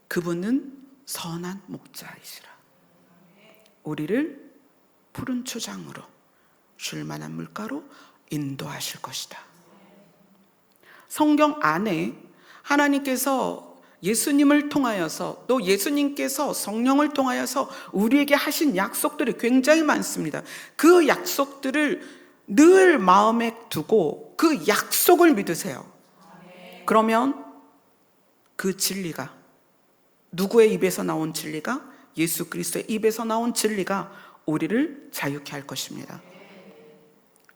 그분은 선한 목자이시라. 우리를 푸른 초장으로 쉴만한 물가로 인도하실 것이다. 성경 안에 하나님께서 예수님을 통하여서 또 예수님께서 성령을 통하여서 우리에게 하신 약속들이 굉장히 많습니다. 그 약속들을 늘 마음에 두고 그 약속을 믿으세요. 그러면 그 진리가, 누구의 입에서 나온 진리가? 예수 그리스도의 입에서 나온 진리가 우리를 자유케 할 것입니다.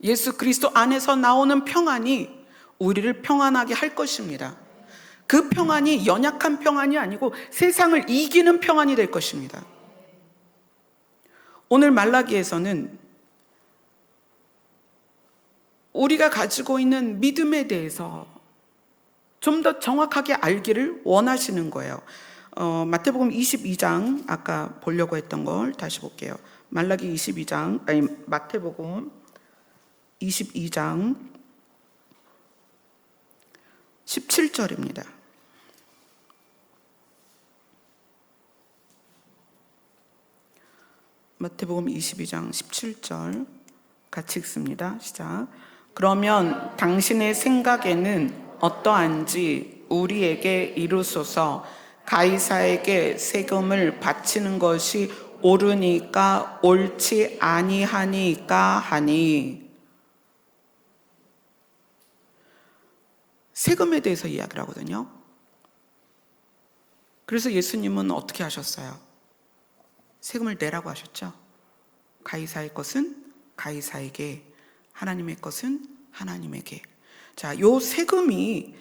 예수 그리스도 안에서 나오는 평안이 우리를 평안하게 할 것입니다. 그 평안이 연약한 평안이 아니고 세상을 이기는 평안이 될 것입니다. 오늘 말라기에서는 우리가 가지고 있는 믿음에 대해서 좀 더 정확하게 알기를 원하시는 거예요. 마태복음 22장, 아까 보려고 했던 걸 다시 볼게요. 마태복음 22장 17절입니다. 마태복음 22장 17절 같이 읽습니다. 시작. 그러면 당신의 생각에는 어떠한지 우리에게 이루소서. 가이사에게 세금을 바치는 것이 옳으니까 옳지 아니하니까 하니. 세금에 대해서 이야기를 하거든요. 그래서 예수님은 어떻게 하셨어요? 세금을 내라고 하셨죠. 가이사의 것은 가이사에게, 하나님의 것은 하나님에게. 자, 요 세금이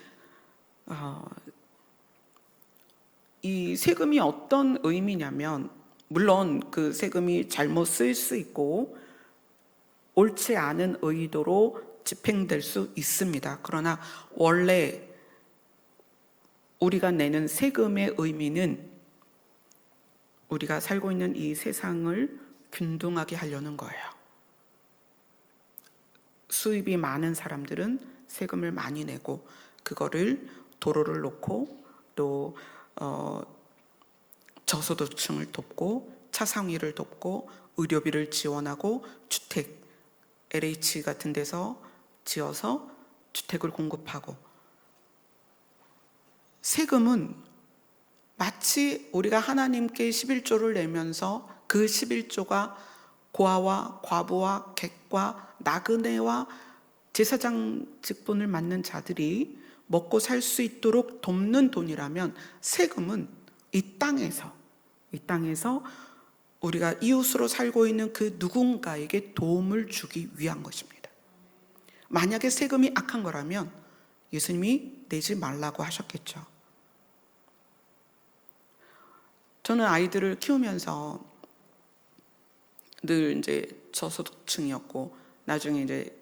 이 세금이 어떤 의미냐면, 물론 그 세금이 잘못 쓰일 수 있고 옳지 않은 의도로 집행될 수 있습니다. 그러나 원래 우리가 내는 세금의 의미는 우리가 살고 있는 이 세상을 균등하게 하려는 거예요. 수입이 많은 사람들은 세금을 많이 내고 그거를 도로를 놓고 또 저소득층을 돕고 차상위를 돕고 의료비를 지원하고 주택, LH 같은 데서 지어서 주택을 공급하고. 세금은 마치 우리가 하나님께 11조를 내면서 그 11조가 고아와 과부와 객과 나그네와 제사장 직분을 맡는 자들이 먹고 살 수 있도록 돕는 돈이라면, 세금은 이 땅에서 우리가 이웃으로 살고 있는 그 누군가에게 도움을 주기 위한 것입니다. 만약에 세금이 악한 거라면 예수님이 내지 말라고 하셨겠죠. 저는 아이들을 키우면서 늘 이제 저소득층이었고, 나중에 이제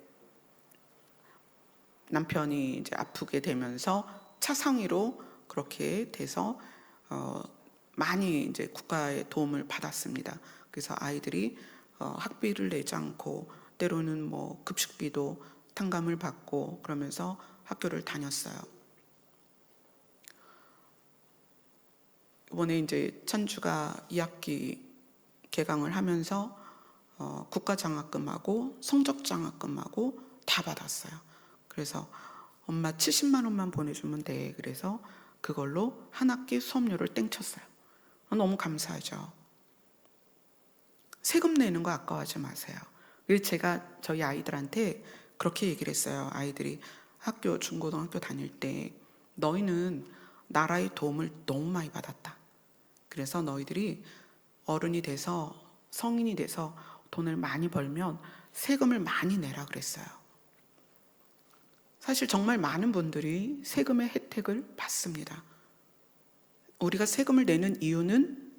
남편이 이제 아프게 되면서 차상위로 그렇게 돼서 많이 이제 국가의 도움을 받았습니다. 그래서 아이들이 학비를 내지 않고 때로는 뭐 급식비도 탕감을 받고 그러면서 학교를 다녔어요. 이번에 이제 찬주가 2학기 개강을 하면서 국가장학금하고 성적장학금하고 다 받았어요. 그래서 엄마 70만 원만 보내주면 돼. 그래서 그걸로 한 학기 수업료를 땡쳤어요. 너무 감사하죠. 세금 내는 거 아까워하지 마세요. 그래서 제가 저희 아이들한테 그렇게 얘기를 했어요. 아이들이 학교, 중고등학교 다닐 때 너희는 나라의 도움을 너무 많이 받았다. 그래서 너희들이 어른이 돼서, 성인이 돼서 돈을 많이 벌면 세금을 많이 내라 그랬어요. 사실 정말 많은 분들이 세금의 혜택을 받습니다. 우리가 세금을 내는 이유는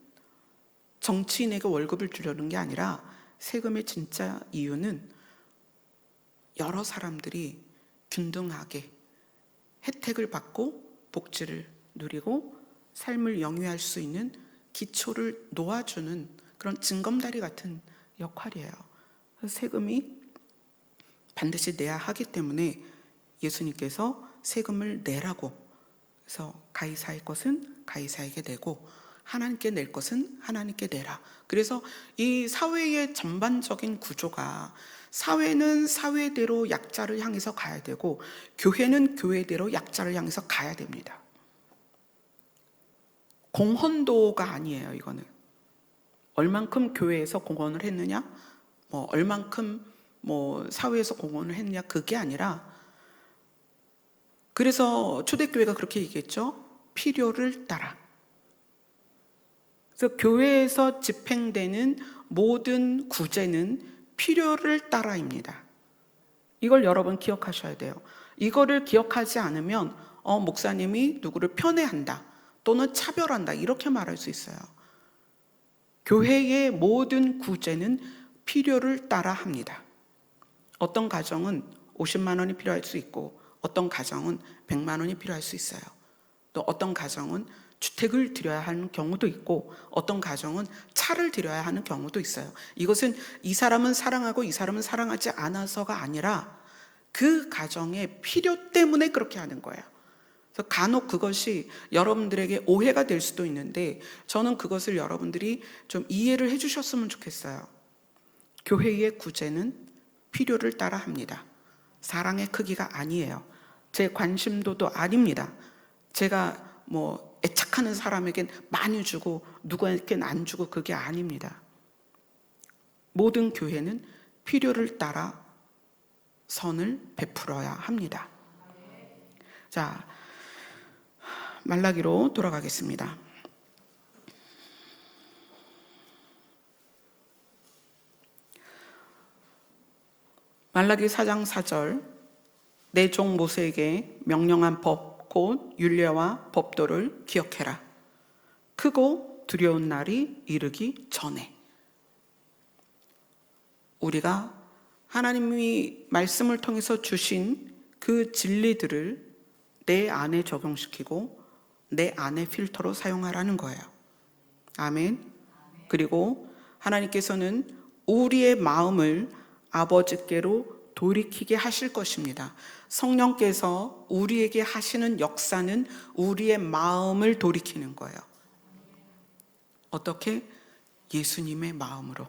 정치인에게 월급을 주려는 게 아니라, 세금의 진짜 이유는 여러 사람들이 균등하게 혜택을 받고 복지를 누리고 삶을 영위할 수 있는 기초를 놓아주는 그런 징검다리 같은 역할이에요. 세금이 반드시 내야 하기 때문에 예수님께서 세금을 내라고, 그래서 가이사의 것은 가이사에게 내고 하나님께 낼 것은 하나님께 내라. 그래서 이 사회의 전반적인 구조가, 사회는 사회대로 약자를 향해서 가야 되고 교회는 교회대로 약자를 향해서 가야 됩니다. 공헌도가 아니에요. 이거는 얼만큼 교회에서 공헌을 했느냐, 얼만큼 사회에서 공헌을 했느냐, 그게 아니라, 그래서 초대교회가 그렇게 얘기했죠. 필요를 따라. 그래서 교회에서 집행되는 모든 구제는 필요를 따라입니다. 이걸 여러분 기억하셔야 돼요. 이거를 기억하지 않으면 목사님이 누구를 편애한다 또는 차별한다 이렇게 말할 수 있어요. 교회의 모든 구제는 필요를 따라 합니다. 어떤 가정은 50만 원이 필요할 수 있고 어떤 가정은 100만 원이 필요할 수 있어요. 또 어떤 가정은 주택을 드려야 하는 경우도 있고 어떤 가정은 차를 드려야 하는 경우도 있어요. 이것은 이 사람은 사랑하고 이 사람은 사랑하지 않아서가 아니라 그 가정의 필요 때문에 그렇게 하는 거예요. 그래서 간혹 그것이 여러분들에게 오해가 될 수도 있는데 저는 그것을 여러분들이 좀 이해를 해주셨으면 좋겠어요. 교회의 구제는 필요를 따라 합니다. 사랑의 크기가 아니에요. 제 관심도도 아닙니다. 제가 애착하는 사람에겐 많이 주고 누구에겐 안 주고 그게 아닙니다. 모든 교회는 필요를 따라 선을 베풀어야 합니다. 자, 말라기로 돌아가겠습니다. 말라기 4장 4절, 내 종 모세에게 명령한 법 곧 율례와 법도를 기억해라. 크고 두려운 날이 이르기 전에. 우리가 하나님이 말씀을 통해서 주신 그 진리들을 내 안에 적용시키고 내 안에 필터로 사용하라는 거예요. 아멘. 그리고 하나님께서는 우리의 마음을 아버지께로 돌이키게 하실 것입니다. 성령께서 우리에게 하시는 역사는 우리의 마음을 돌이키는 거예요. 어떻게? 예수님의 마음으로.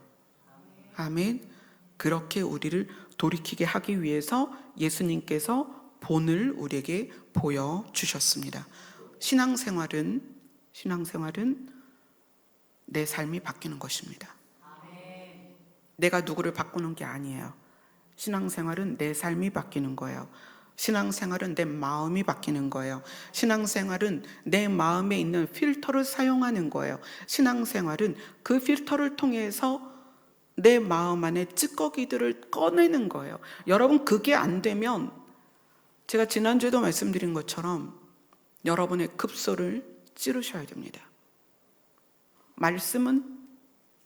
아멘. 그렇게 우리를 돌이키게 하기 위해서 예수님께서 본을 우리에게 보여주셨습니다. 신앙생활은 내 삶이 바뀌는 것입니다. 내가 누구를 바꾸는 게 아니에요. 신앙생활은 내 삶이 바뀌는 거예요. 신앙생활은 내 마음이 바뀌는 거예요. 신앙생활은 내 마음에 있는 필터를 사용하는 거예요. 신앙생활은 그 필터를 통해서 내 마음 안에 찌꺼기들을 꺼내는 거예요. 여러분, 그게 안 되면 제가 지난주에도 말씀드린 것처럼 여러분의 급소를 찌르셔야 됩니다. 말씀은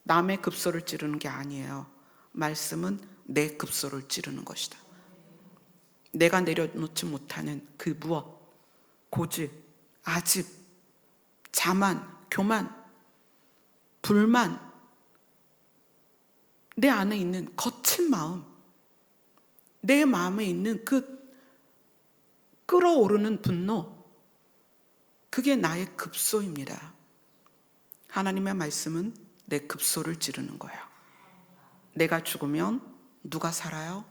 남의 급소를 찌르는 게 아니에요. 말씀은 내 급소를 찌르는 것이다. 내가 내려놓지 못하는 그 무엇, 고집, 아집, 자만, 교만, 불만, 내 안에 있는 거친 마음, 내 마음에 있는 그 끓어오르는 분노, 그게 나의 급소입니다. 하나님의 말씀은 내 급소를 찌르는 거예요. 내가 죽으면 누가 살아요?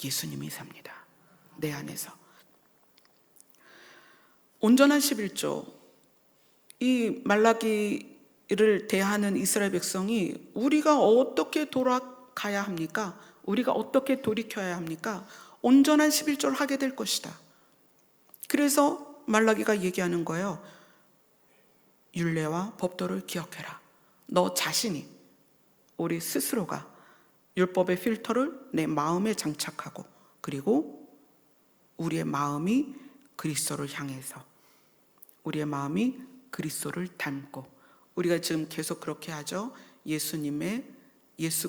예수님이 삽니다. 내 안에서. 온전한 11조, 이 말라기를 대하는 이스라엘 백성이 우리가 어떻게 돌아가야 합니까? 우리가 어떻게 돌이켜야 합니까? 온전한 11조를 하게 될 것이다. 그래서 말라기가 얘기하는 거예요. 율례와 법도를 기억해라. 너 자신이, 우리 스스로가 율법의 필터를 내 마음에 장착하고, 그리고 우리의 마음이 그리스도를 향해서, 우리의 마음이 그리스도를 닮고, 우리가 지금 계속 그렇게 하죠. 예수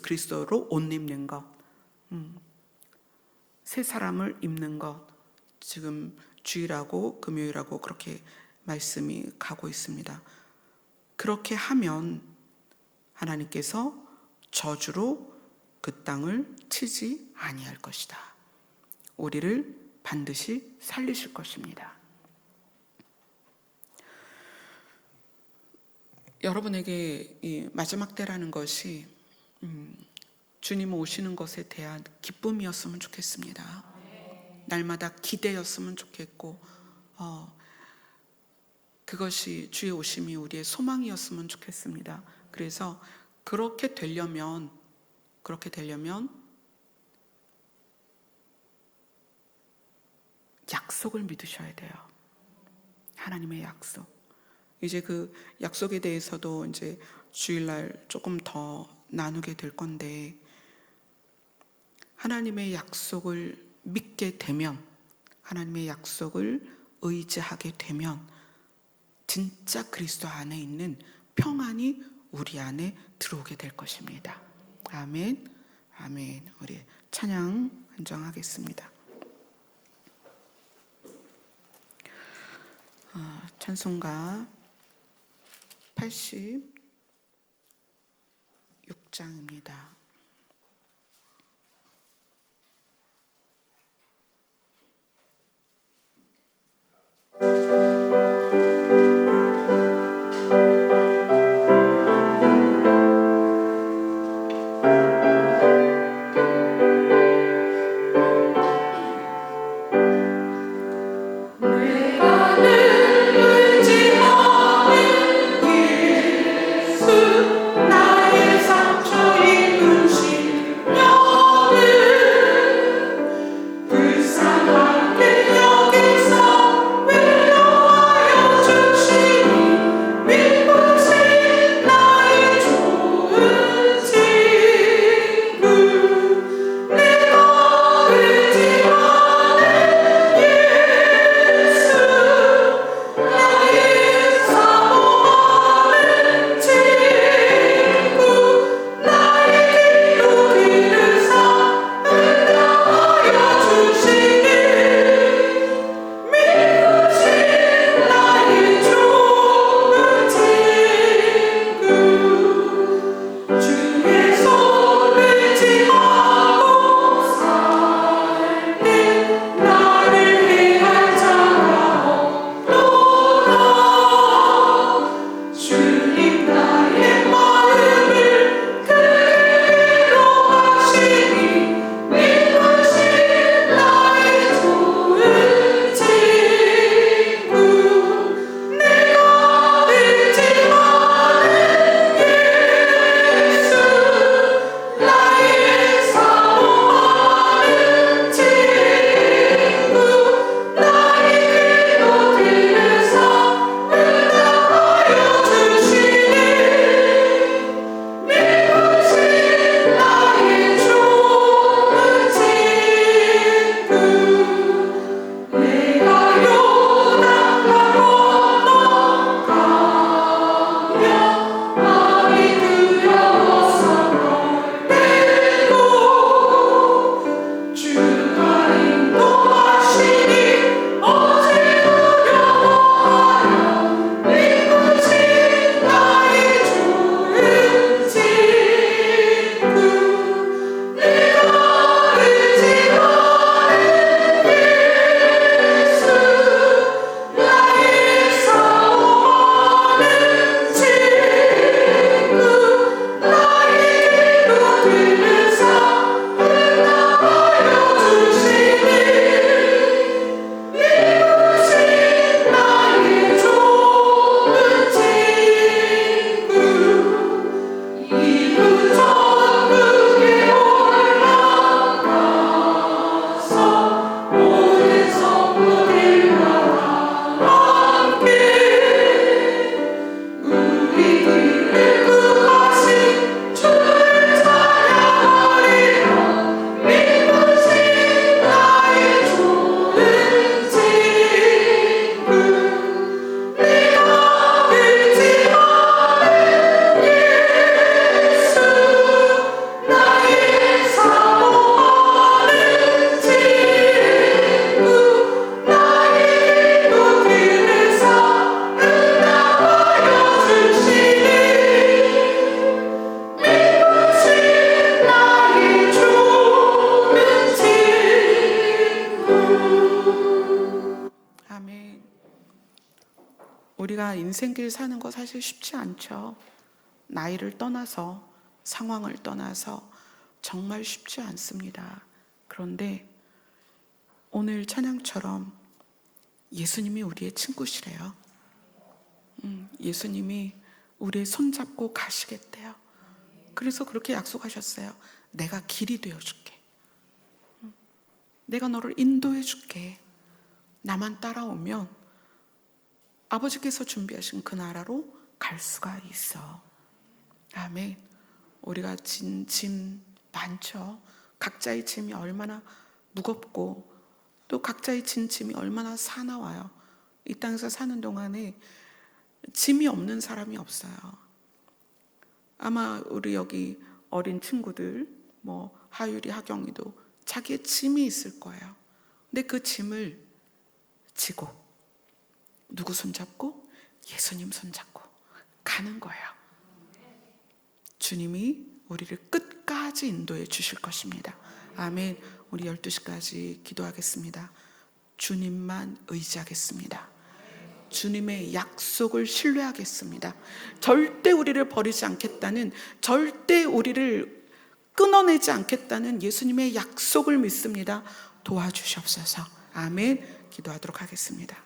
그리스도로 옷 입는 것, 새 사람을 입는 것, 지금 주일하고 금요일하고 그렇게 말씀이 가고 있습니다. 그렇게 하면 하나님께서 저주로 그 땅을 치지 아니할 것이다. 우리를 반드시 살리실 것입니다. 여러분에게 이 마지막 때라는 것이 주님 오시는 것에 대한 기쁨이었으면 좋겠습니다. 날마다 기대였으면 좋겠고 그것이 주의 오심이 우리의 소망이었으면 좋겠습니다. 그래서 그렇게 되려면 약속을 믿으셔야 돼요. 하나님의 약속. 이제 그 약속에 대해서도 이제 주일날 조금 더 나누게 될 건데, 하나님의 약속을 믿게 되면, 하나님의 약속을 의지하게 되면 진짜 그리스도 안에 있는 평안이 우리 안에 들어오게 될 것입니다. 아멘. 아멘. 우리 찬양 한정하겠습니다. 찬송가 86장입니다. 불쌍한 그 여기서 외로워 인생길 사는 거 사실 쉽지 않죠. 나이를 떠나서, 상황을 떠나서 정말 쉽지 않습니다. 그런데 오늘 찬양처럼 예수님이 우리의 친구시래요. 예수님이 우리의 손잡고 가시겠대요. 그래서 그렇게 약속하셨어요. 내가 길이 되어줄게. 내가 너를 인도해 줄게. 나만 따라오면 아버지께서 준비하신 그 나라로 갈 수가 있어. 아멘. 우리가 진 짐 많죠. 각자의 짐이 얼마나 무겁고 또 각자의 진 짐이 얼마나 사나워요. 이 땅에서 사는 동안에 짐이 없는 사람이 없어요. 아마 우리 여기 어린 친구들, 뭐 하율이, 하경이도 자기의 짐이 있을 거예요. 근데 그 짐을 지고 누구 손잡고? 예수님 손잡고 가는 거예요. 주님이 우리를 끝까지 인도해 주실 것입니다. 아멘. 우리 12시까지 기도하겠습니다. 주님만 의지하겠습니다. 주님의 약속을 신뢰하겠습니다. 절대 우리를 버리지 않겠다는, 절대 우리를 끊어내지 않겠다는 예수님의 약속을 믿습니다. 도와주시옵소서. 아멘. 기도하도록 하겠습니다.